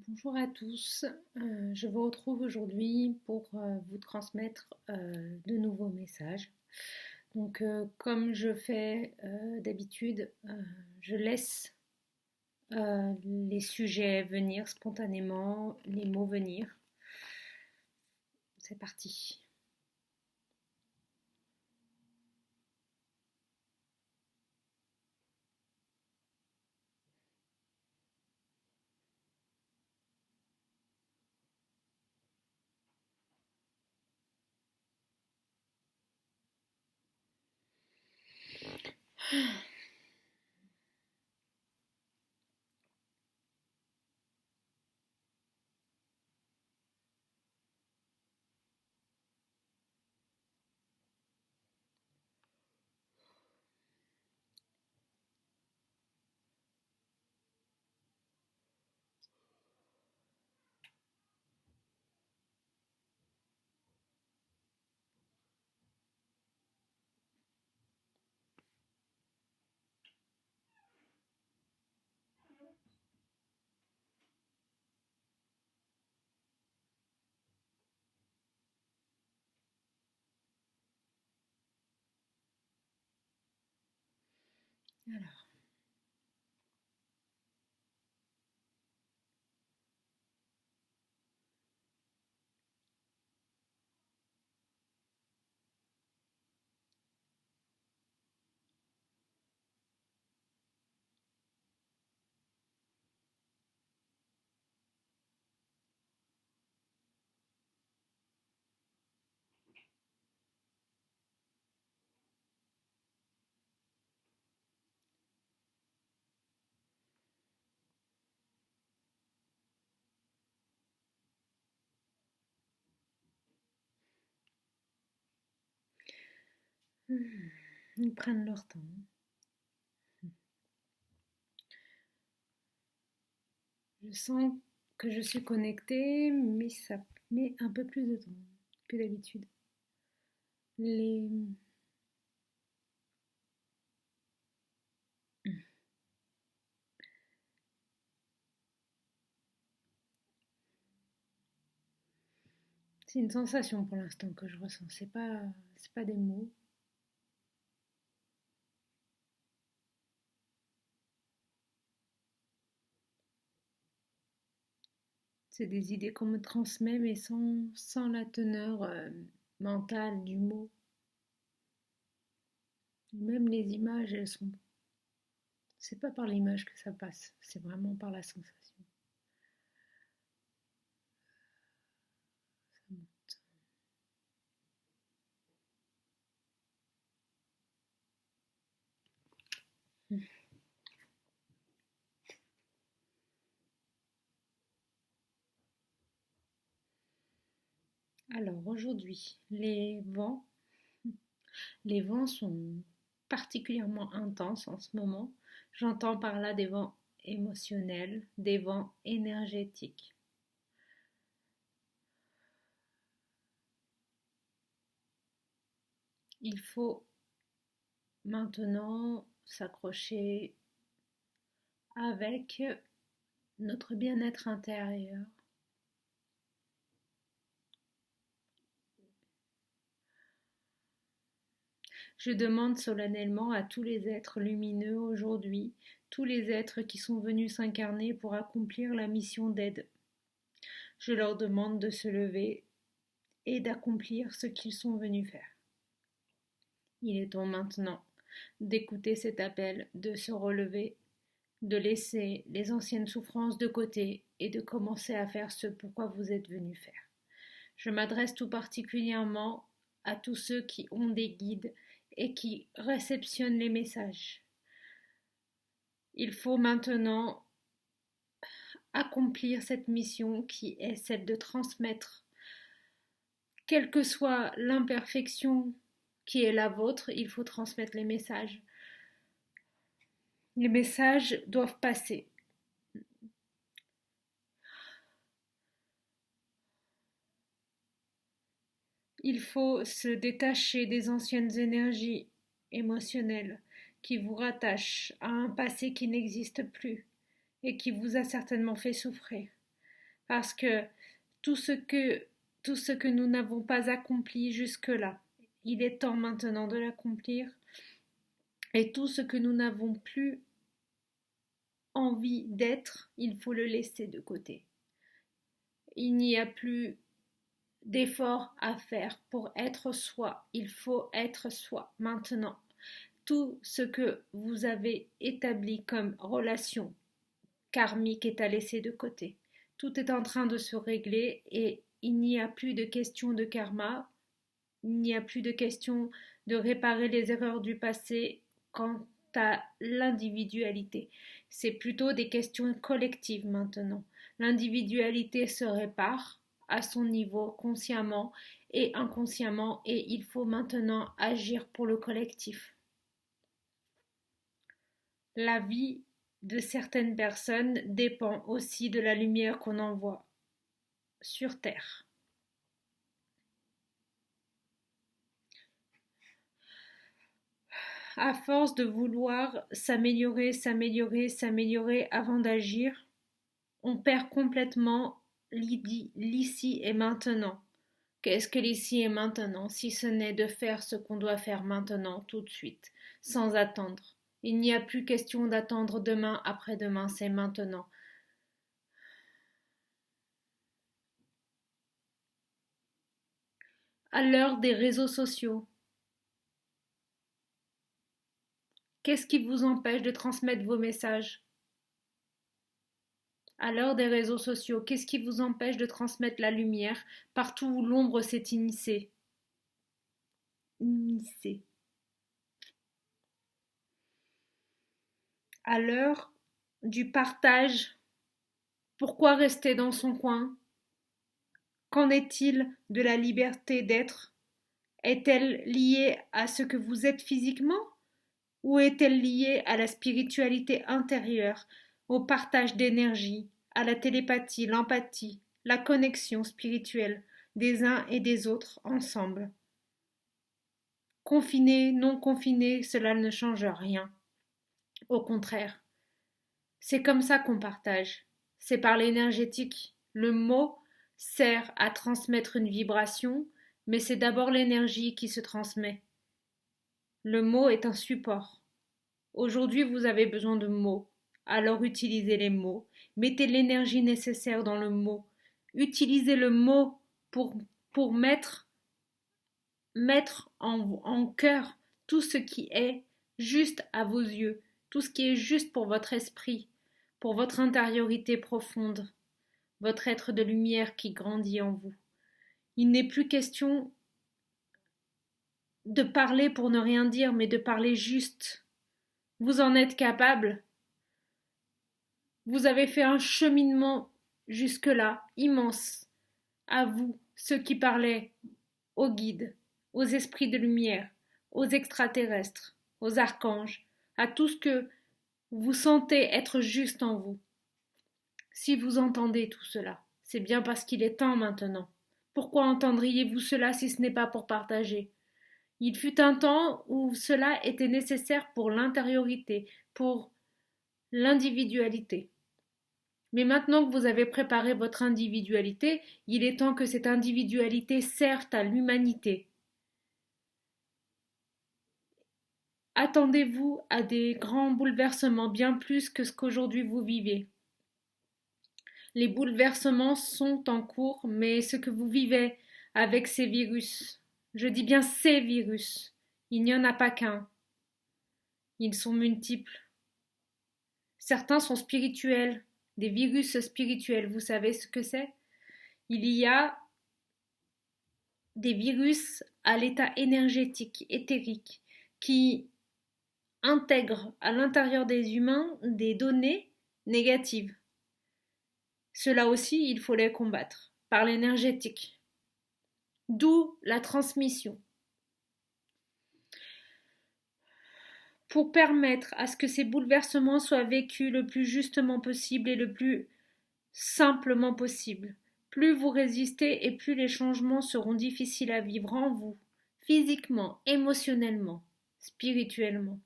Bonjour à tous, je vous retrouve aujourd'hui pour vous transmettre de nouveaux messages. Donc, comme je fais d'habitude, je laisse les sujets venir spontanément, les mots venir. C'est parti. Alors, ils prennent leur temps. Je sens que je suis connectée, mais ça met un peu plus de temps que d'habitude. Les... C'est une sensation pour l'instant que je ressens. C'est pas des mots. C'est des idées qu'on me transmet, mais sans la teneur mentale du mot. Même les images, elles sont. C'est pas par l'image que ça passe, c'est vraiment par la sensation. Ça monte. Alors aujourd'hui, les vents sont particulièrement intenses en ce moment. J'entends par là des vents émotionnels, des vents énergétiques. Il faut maintenant s'accrocher avec notre bien-être intérieur. Je demande solennellement à tous les êtres lumineux aujourd'hui, tous les êtres qui sont venus s'incarner pour accomplir la mission d'aide. Je leur demande de se lever et d'accomplir ce qu'ils sont venus faire. Il est temps maintenant d'écouter cet appel, de se relever, de laisser les anciennes souffrances de côté et de commencer à faire ce pourquoi vous êtes venus faire. Je m'adresse tout particulièrement à tous ceux qui ont des guides et qui réceptionnent les messages. Il faut maintenant accomplir cette mission qui est celle de transmettre, quelle que soit l'imperfection qui est la vôtre, il faut transmettre les messages. Les messages doivent passer. Il faut se détacher des anciennes énergies émotionnelles qui vous rattachent à un passé qui n'existe plus et qui vous a certainement fait souffrir. parce que tout ce que, tout ce que nous n'avons pas accompli jusque-là, il est temps maintenant de l'accomplir, et tout ce que nous n'avons plus envie d'être, il faut le laisser de côté. Il n'y a plus d'efforts à faire pour être soi, il faut être soi maintenant. Tout ce que vous avez établi comme relation karmique est à laisser de côté. Tout est en train de se régler et il n'y a plus de question de karma, il n'y a plus de question de réparer les erreurs du passé quant à l'individualité. C'est plutôt des questions collectives maintenant. L'individualité se répare à son niveau consciemment et inconsciemment et il faut maintenant agir pour le collectif. La vie de certaines personnes dépend aussi de la lumière qu'on envoie sur Terre. À force de vouloir s'améliorer, s'améliorer, s'améliorer avant d'agir, on perd complètement l'ici et maintenant. Qu'est-ce que l'ici et maintenant, si ce n'est de faire ce qu'on doit faire maintenant, tout de suite, sans attendre. Il n'y a plus question d'attendre demain, après-demain, c'est maintenant. À l'heure des réseaux sociaux, qu'est-ce qui vous empêche de transmettre vos messages? À l'heure des réseaux sociaux, qu'est-ce qui vous empêche de transmettre la lumière partout où l'ombre s'est immiscée? À l'heure du partage, pourquoi rester dans son coin? Qu'en est-il de la liberté d'être? Est-elle liée à ce que vous êtes physiquement? Ou est-elle liée à la spiritualité intérieure, au partage d'énergie, à la télépathie, l'empathie, la connexion spirituelle des uns et des autres ensemble? Confiné, non confiné, cela ne change rien. Au contraire, c'est comme ça qu'on partage. C'est par l'énergétique. Le mot sert à transmettre une vibration, mais c'est d'abord l'énergie qui se transmet. Le mot est un support. Aujourd'hui, vous avez besoin de mots. Alors utilisez les mots. Mettez l'énergie nécessaire dans le mot. Utilisez le mot pour mettre en cœur tout ce qui est juste à vos yeux, tout ce qui est juste pour votre esprit, pour votre intériorité profonde, votre être de lumière qui grandit en vous. Il n'est plus question de parler pour ne rien dire, mais de parler juste. Vous en êtes capable. Vous avez fait un cheminement jusque-là immense. À vous, ceux qui parlaient aux guides, aux esprits de lumière, aux extraterrestres, aux archanges, à tout ce que vous sentez être juste en vous. Si vous entendez tout cela, c'est bien parce qu'il est temps maintenant. Pourquoi entendriez-vous cela si ce n'est pas pour partager? Il fut un temps où cela était nécessaire pour l'intériorité, pour l'individualité. Mais maintenant que vous avez préparé votre individualité, il est temps que cette individualité serve à l'humanité. Attendez-vous à des grands bouleversements, bien plus que ce qu'aujourd'hui vous vivez. Les bouleversements sont en cours, mais ce que vous vivez avec ces virus, je dis bien ces virus, il n'y en a pas qu'un. Ils sont multiples. Certains sont spirituels, des virus spirituels. Vous savez ce que c'est? Il y a des virus à l'état énergétique, éthérique, qui intègrent à l'intérieur des humains des données négatives. Cela aussi, il faut les combattre par l'énergétique. D'où la transmission. Pour permettre à ce que ces bouleversements soient vécus le plus justement possible et le plus simplement possible. Plus vous résistez et plus les changements seront difficiles à vivre en vous, physiquement, émotionnellement, spirituellement.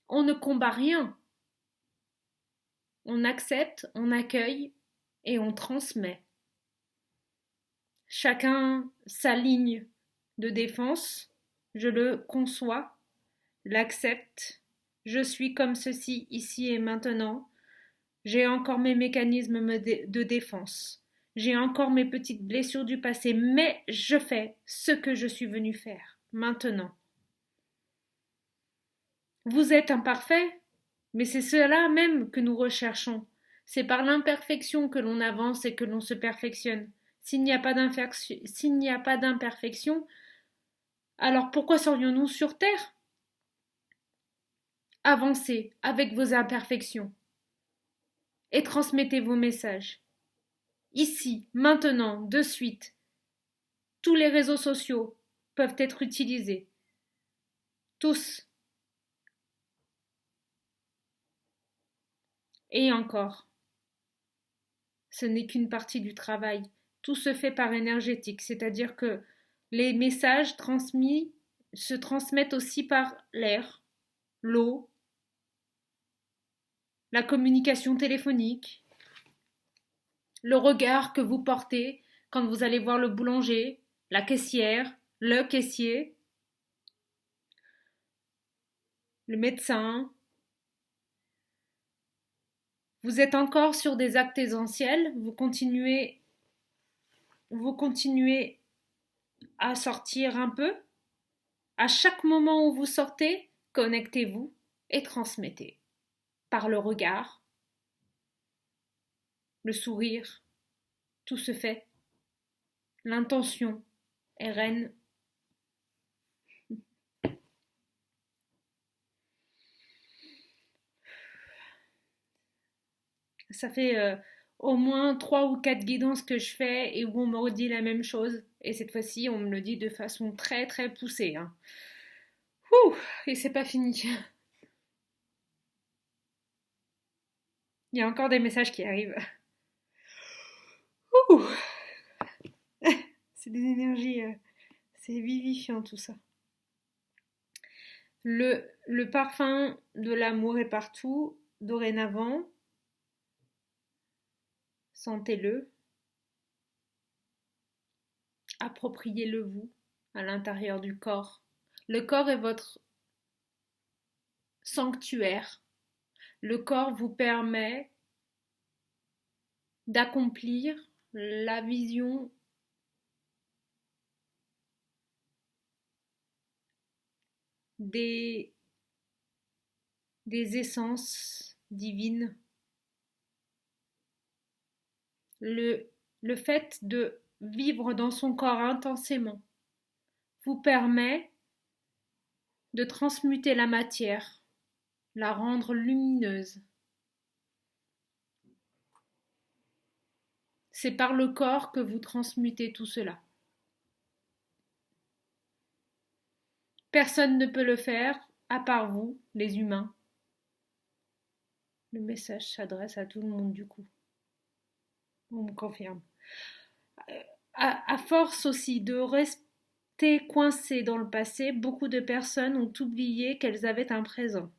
On ne combat rien. On accepte, on accueille et on transmet. Chacun sa ligne de défense, je le conçois, l'accepte, je suis comme ceci ici et maintenant, j'ai encore mes mécanismes de défense, j'ai encore mes petites blessures du passé, mais je fais ce que je suis venu faire, maintenant. Vous êtes imparfait, mais c'est cela même que nous recherchons. C'est par l'imperfection que l'on avance et que l'on se perfectionne. S'il n'y a pas d'imperfection, alors pourquoi serions-nous sur Terre? Avancez avec vos imperfections et transmettez vos messages. Ici, maintenant, de suite, tous les réseaux sociaux peuvent être utilisés. Tous. Et encore. Ce n'est qu'une partie du travail. Tout se fait par énergétique, c'est-à-dire que les messages transmis se transmettent aussi par l'air, l'eau, la communication téléphonique, le regard que vous portez quand vous allez voir le boulanger, la caissière, le caissier, le médecin. Vous êtes encore sur des actes essentiels, vous continuez à sortir un peu. À chaque moment où vous sortez, connectez-vous et transmettez. Par le regard, le sourire, tout se fait. L'intention est reine. Ça fait au moins 3 ou 4 guidances que je fais et où on me redit la même chose. Et cette fois-ci, on me le dit de façon très très poussée. Hein. Ouh, et c'est pas fini. Il y a encore des messages qui arrivent. Ouh, c'est des énergies, c'est vivifiant tout ça. Le parfum de l'amour est partout, dorénavant. Sentez-le. Appropriez-le vous à l'intérieur du corps. Le corps est votre sanctuaire. Le corps vous permet d'accomplir la vision des essences divines. Le fait de vivre dans son corps intensément vous permet de transmuter la matière, la rendre lumineuse. C'est par le corps que vous transmutez tout cela. Personne ne peut le faire à part vous, les humains. Le message s'adresse à tout le monde du coup. On me confirme. À force aussi de rester coincées dans le passé, beaucoup de personnes ont oublié qu'elles avaient un présent.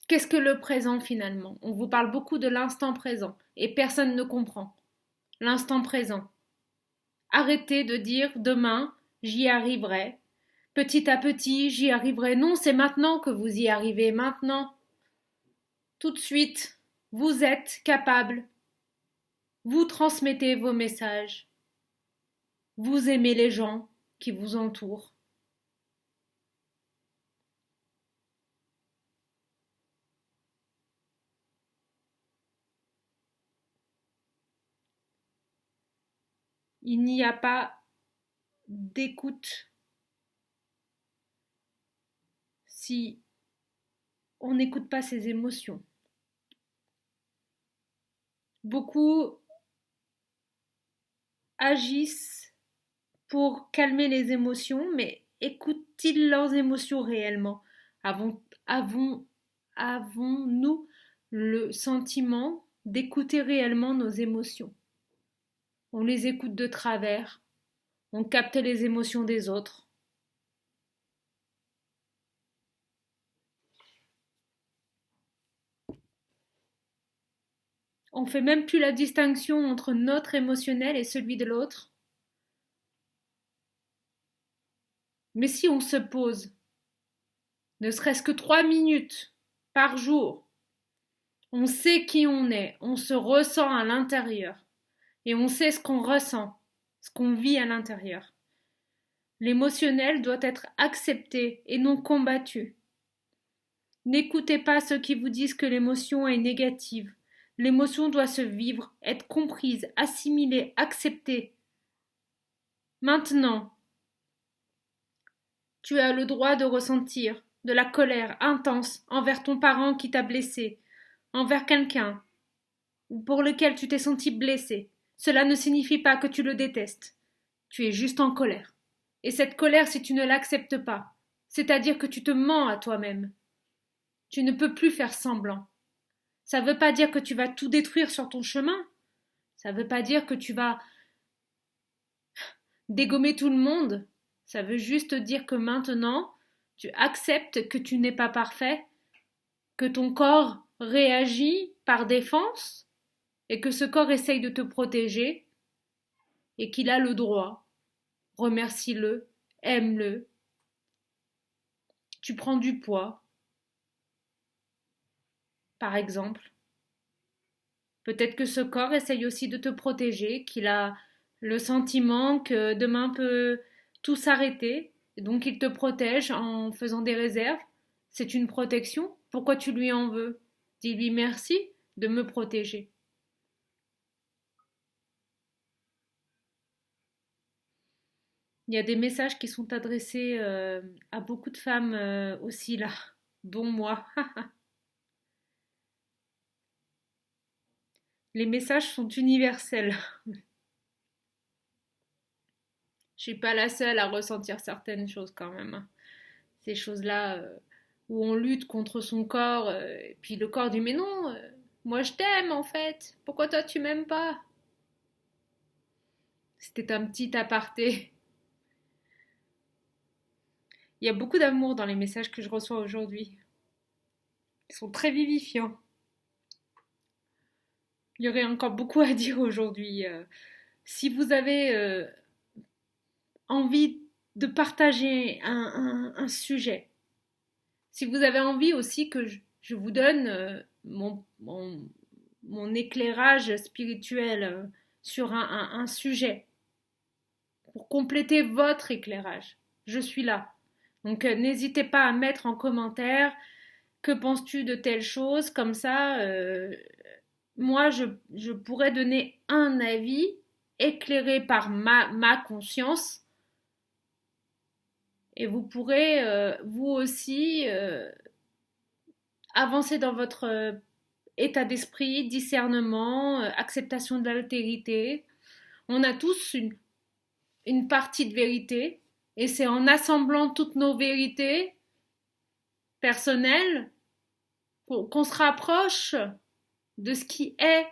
Qu'est-ce que le présent finalement? On vous parle beaucoup de l'instant présent et personne ne comprend. L'instant présent. Arrêtez de dire demain, j'y arriverai. Petit à petit, j'y arriverai. Non, c'est maintenant que vous y arrivez, maintenant. Tout de suite, vous êtes capable. Vous transmettez vos messages. Vous aimez les gens qui vous entourent. Il n'y a pas d'écoute si on n'écoute pas ses émotions. Beaucoup agissent pour calmer les émotions, mais écoutent-ils leurs émotions réellement? Avons-nous le sentiment d'écouter réellement nos émotions? On les écoute de travers, on capte les émotions des autres. On fait même plus la distinction entre notre émotionnel et celui de l'autre. Mais si on se pose, ne serait-ce que 3 minutes par jour, on sait qui on est, on se ressent à l'intérieur et on sait ce qu'on ressent, ce qu'on vit à l'intérieur. L'émotionnel doit être accepté et non combattu. N'écoutez pas ceux qui vous disent que l'émotion est négative. L'émotion doit se vivre, être comprise, assimilée, acceptée. Maintenant, tu as le droit de ressentir de la colère intense envers ton parent qui t'a blessé, envers quelqu'un ou pour lequel tu t'es senti blessé. Cela ne signifie pas que tu le détestes. Tu es juste en colère. Et cette colère, si tu ne l'acceptes pas, c'est-à-dire que tu te mens à toi-même. Tu ne peux plus faire semblant. Ça ne veut pas dire que tu vas tout détruire sur ton chemin. Ça ne veut pas dire que tu vas dégommer tout le monde. Ça veut juste dire que maintenant, tu acceptes que tu n'es pas parfait, que ton corps réagit par défense et que ce corps essaye de te protéger et qu'il a le droit. Remercie-le, aime-le. Tu prends du poids, par exemple. Peut-être que ce corps essaye aussi de te protéger, qu'il a le sentiment que demain peut tout s'arrêter, et donc il te protège en faisant des réserves. C'est une protection. Pourquoi tu lui en veux? Dis-lui merci de me protéger. Il y a des messages qui sont adressés à beaucoup de femmes aussi là, dont moi. Les messages sont universels. Je suis pas la seule à ressentir certaines choses quand même. Ces choses-là où on lutte contre son corps, et puis le corps dit mais non, moi je t'aime en fait. Pourquoi toi tu m'aimes pas? C'était un petit aparté. Il y a beaucoup d'amour dans les messages que je reçois aujourd'hui. Ils sont très vivifiants. Il y aurait encore beaucoup à dire aujourd'hui. Si vous avez envie de partager un sujet, si vous avez envie aussi que je vous donne mon éclairage spirituel sur un sujet, pour compléter votre éclairage, je suis là. Donc n'hésitez pas à mettre en commentaire que penses-tu de telle chose, comme ça, moi je pourrais donner un avis éclairé par ma conscience et vous pourrez vous aussi avancer dans votre état d'esprit, discernement, acceptation de l'altérité. On a tous une partie de vérité et c'est en assemblant toutes nos vérités personnelles qu'on se rapproche de ce qui est.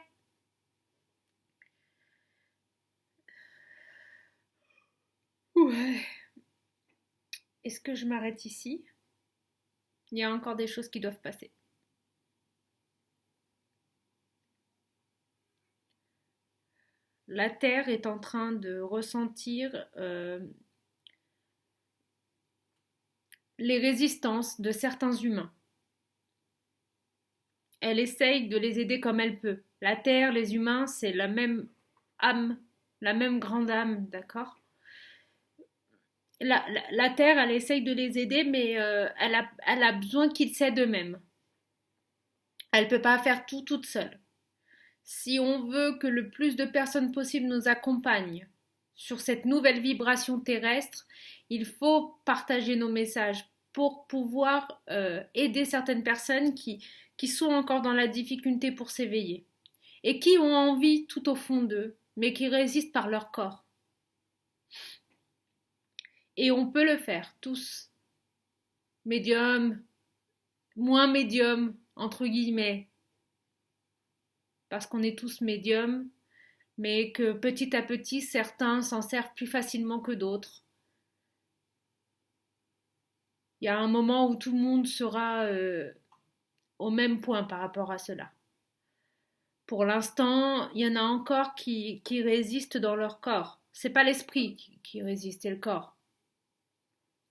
Ouais. Est-ce que je m'arrête ici? Il y a encore des choses qui doivent passer. La Terre est en train de ressentir les résistances de certains humains. Elle essaye de les aider comme elle peut. La Terre, les humains, c'est la même âme, la même grande âme, d'accord? La Terre, elle essaye de les aider, mais elle a besoin qu'ils s'aident eux-mêmes. Elle ne peut pas faire tout toute seule. Si on veut que le plus de personnes possible nous accompagnent sur cette nouvelle vibration terrestre, il faut partager nos messages pour pouvoir aider certaines personnes qui sont encore dans la difficulté pour s'éveiller et qui ont envie tout au fond d'eux, mais qui résistent par leur corps. Et on peut le faire, tous. Médium, moins médium, entre guillemets, parce qu'on est tous médiums, mais que petit à petit, certains s'en servent plus facilement que d'autres. Il y a un moment où tout le monde sera au même point par rapport à cela. Pour l'instant, il y en a encore qui résistent dans leur corps. C'est pas l'esprit qui résiste, c'est le corps.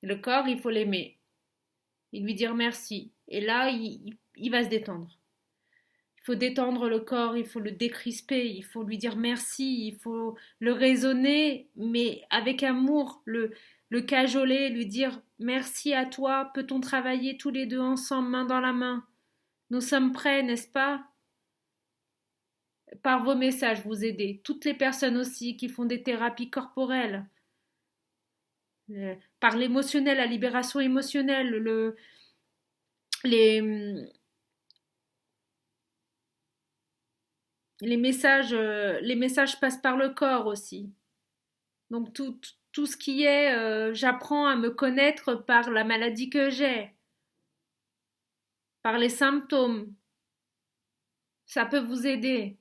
Le corps, il faut l'aimer et lui dire merci. Et là, il va se détendre. Il faut détendre le corps, il faut le décrisper, il faut lui dire merci, il faut le raisonner, mais avec amour, le cajoler, lui dire merci à toi, peut-on travailler tous les deux ensemble, main dans la main? Nous sommes prêts, n'est-ce pas? Par vos messages, vous aider. Toutes les personnes aussi qui font des thérapies corporelles, par l'émotionnel, la libération émotionnelle, les, les messages passent par le corps aussi. Donc tout ce qui est, j'apprends à me connaître par la maladie que j'ai, par les symptômes. Ça peut vous aider.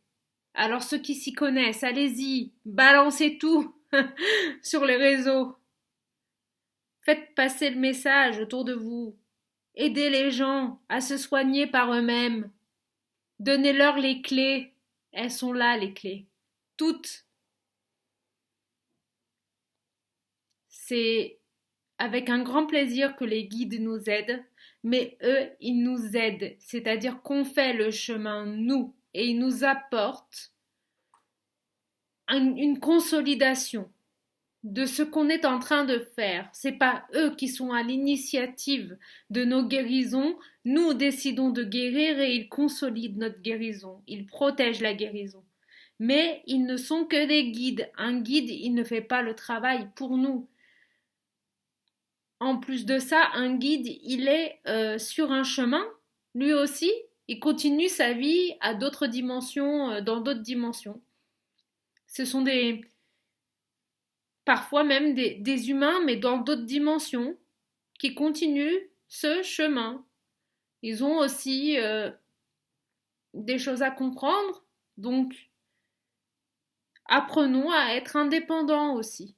Alors ceux qui s'y connaissent, allez-y, balancez tout sur les réseaux. Faites passer le message autour de vous. Aidez les gens à se soigner par eux-mêmes. Donnez-leur les clés. Elles sont là, les clés. Toutes. C'est avec un grand plaisir que les guides nous aident, mais eux, ils nous aident, c'est-à-dire qu'on fait le chemin, nous, et ils nous apportent une consolidation de ce qu'on est en train de faire. C'est pas eux qui sont à l'initiative de nos guérisons. Nous décidons de guérir et ils consolident notre guérison. Ils protègent la guérison. Mais ils ne sont que des guides. Un guide, il ne fait pas le travail pour nous. En plus de ça, un guide, il est sur un chemin, lui aussi, il continue sa vie à d'autres dimensions, dans d'autres dimensions. Ce sont parfois même des humains, mais dans d'autres dimensions, qui continuent ce chemin. Ils ont aussi des choses à comprendre, donc apprenons à être indépendants aussi.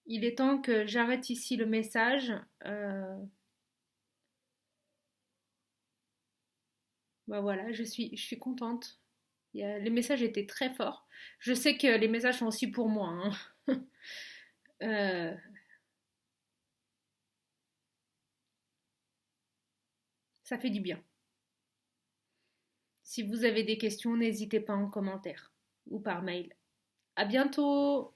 Il est temps que j'arrête ici le message. Bah voilà, je suis contente. Les messages étaient très forts. Je sais que les messages sont aussi pour moi, hein. Euh, Ça fait du bien. Si vous avez des questions, n'hésitez pas en commentaire ou par mail. À bientôt!